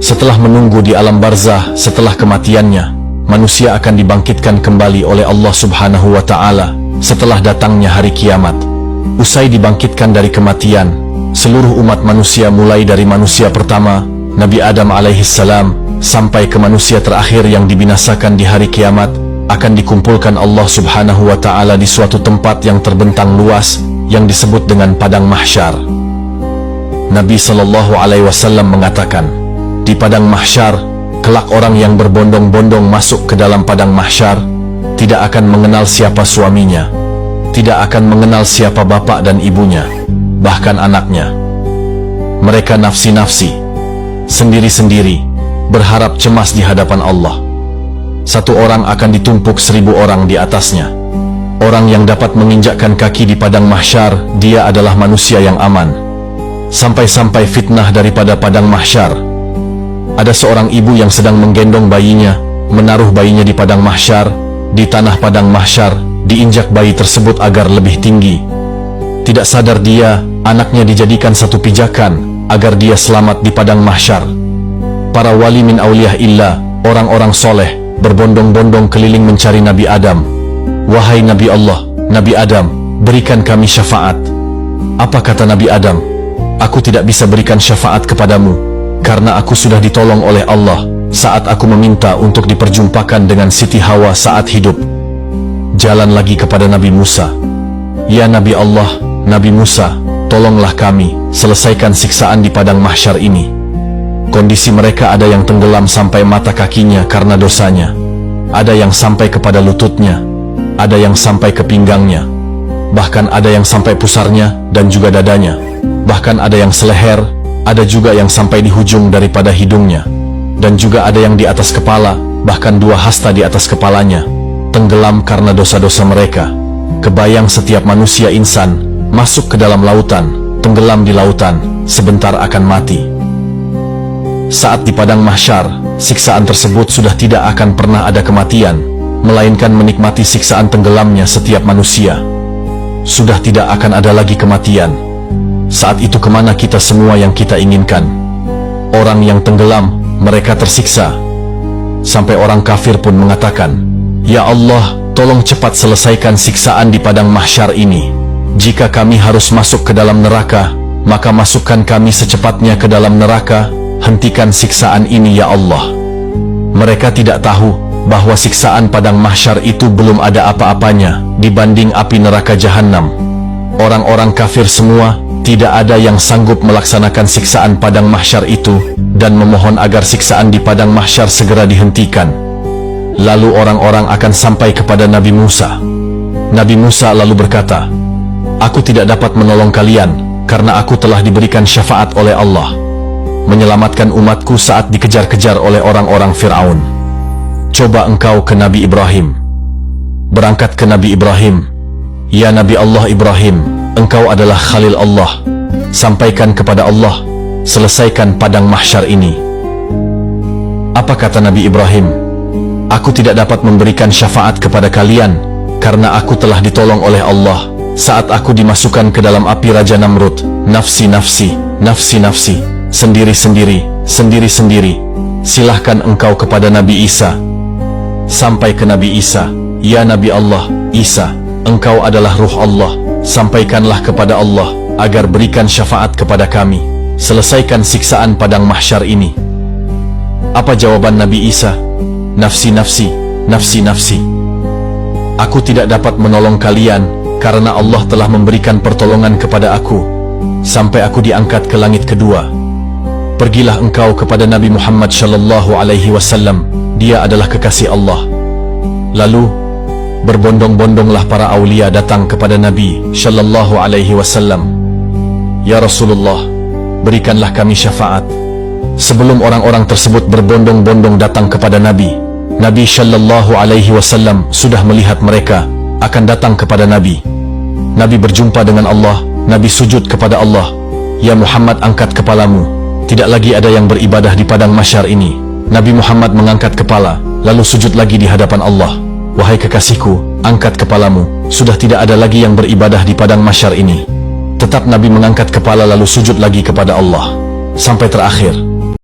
Setelah menunggu di alam barzah setelah kematiannya, manusia akan dibangkitkan kembali oleh Allah Subhanahu wa Ta'ala setelah datangnya hari kiamat. Usai dibangkitkan dari kematian, seluruh umat manusia mulai dari manusia pertama, Nabi Adam alaihissalam, sampai ke manusia terakhir yang dibinasakan di hari kiamat, akan dikumpulkan Allah Subhanahu wa Ta'ala di suatu tempat yang terbentang luas yang disebut dengan Padang Mahsyar. Nabi Shallallahu Alaihi Wasallam mengatakan, di Padang Mahsyar, kelak orang yang berbondong-bondong masuk ke dalam Padang Mahsyar tidak akan mengenal siapa suaminya, tidak akan mengenal siapa bapak dan ibunya, bahkan anaknya. Mereka nafsi-nafsi, sendiri-sendiri, berharap cemas di hadapan Allah. Satu orang akan ditumpuk 1000 orang di atasnya. Orang yang dapat menginjakkan kaki di Padang Mahsyar, dia adalah manusia yang aman. Sampai-sampai fitnah daripada Padang Mahsyar. Ada seorang ibu yang sedang menggendong bayinya, menaruh bayinya di Padang Mahsyar, di tanah Padang Mahsyar, diinjak bayi tersebut agar lebih tinggi. Tidak sadar dia, anaknya dijadikan satu pijakan, agar dia selamat di Padang Mahsyar. Para wali min auliyah illah, orang-orang soleh, berbondong-bondong keliling mencari Nabi Adam. Wahai Nabi Allah, Nabi Adam, berikan kami syafaat. Apa kata Nabi Adam? Aku tidak bisa berikan syafaat kepadamu, karena aku sudah ditolong oleh Allah saat aku meminta untuk diperjumpakan dengan Siti Hawa saat hidup. Jalan lagi kepada Nabi Musa. Ya Nabi Allah, Nabi Musa, tolonglah kami, selesaikan siksaan di Padang Mahsyar ini. Kondisi mereka ada yang tenggelam sampai mata kakinya karena dosanya, ada yang sampai kepada lututnya, ada yang sampai ke pinggangnya, bahkan ada yang sampai pusarnya dan juga dadanya, bahkan ada yang seleher, ada juga yang sampai di hujung daripada hidungnya, dan juga ada yang di atas kepala, bahkan 2 hasta di atas kepalanya, tenggelam karena dosa-dosa mereka. Kebayang setiap manusia insan masuk ke dalam lautan, tenggelam di lautan, sebentar akan mati. Saat di Padang Mahsyar, siksaan tersebut sudah tidak akan pernah ada kematian, melainkan menikmati siksaan tenggelamnya setiap manusia. Sudah tidak akan ada lagi kematian. Saat itu kemana kita semua yang kita inginkan? Orang yang tenggelam, mereka tersiksa. Sampai orang kafir pun mengatakan, Ya Allah, tolong cepat selesaikan siksaan di Padang Mahsyar ini. Jika kami harus masuk ke dalam neraka, maka masukkan kami secepatnya ke dalam neraka. Hentikan siksaan ini ya Allah. Mereka tidak tahu bahwa siksaan Padang Mahsyar itu belum ada apa-apanya dibanding api neraka Jahannam. Orang-orang kafir semua, tidak ada yang sanggup melaksanakan siksaan Padang Mahsyar itu dan memohon agar siksaan di Padang Mahsyar segera dihentikan. Lalu orang-orang akan sampai kepada Nabi Musa. Nabi Musa lalu berkata, Aku tidak dapat menolong kalian karena aku telah diberikan syafaat oleh Allah, menyelamatkan umatku saat dikejar-kejar oleh orang-orang Fir'aun. Coba engkau ke Nabi Ibrahim. Berangkat ke Nabi Ibrahim. Ya Nabi Allah Ibrahim, engkau adalah Khalil Allah. Sampaikan kepada Allah, selesaikan Padang Mahsyar ini. Apa kata Nabi Ibrahim? Aku tidak dapat memberikan syafaat kepada kalian, karena aku telah ditolong oleh Allah saat aku dimasukkan ke dalam api Raja Namrud. Nafsi-nafsi, nafsi-nafsi, sendiri-sendiri, sendiri-sendiri. Silahkan engkau kepada Nabi Isa. Sampai ke Nabi Isa. Ya Nabi Allah, Isa, engkau adalah ruh Allah. Sampaikanlah kepada Allah agar berikan syafaat kepada kami. Selesaikan siksaan Padang Mahsyar ini. Apa jawaban Nabi Isa? Nafsi-nafsi, nafsi-nafsi. Aku tidak dapat menolong kalian karena Allah telah memberikan pertolongan kepada aku sampai aku diangkat ke langit kedua. Pergilah engkau kepada Nabi Muhammad Shallallahu Alaihi Wasallam. Dia adalah kekasih Allah. Lalu berbondong-bondonglah para aulia datang kepada Nabi Shallallahu Alaihi Wasallam. Ya Rasulullah, berikanlah kami syafaat. Sebelum orang-orang tersebut berbondong-bondong datang kepada Nabi, Nabi Shallallahu Alaihi Wasallam sudah melihat mereka akan datang kepada Nabi. Nabi berjumpa dengan Allah. Nabi sujud kepada Allah. Ya Muhammad, angkat kepalamu. Tidak lagi ada yang beribadah di Padang Mahsyar ini. Nabi Muhammad mengangkat kepala, lalu sujud lagi di hadapan Allah. Wahai kekasihku, angkat kepalamu. Sudah tidak ada lagi yang beribadah di Padang Mahsyar ini. Tetap Nabi mengangkat kepala lalu sujud lagi kepada Allah. Sampai terakhir,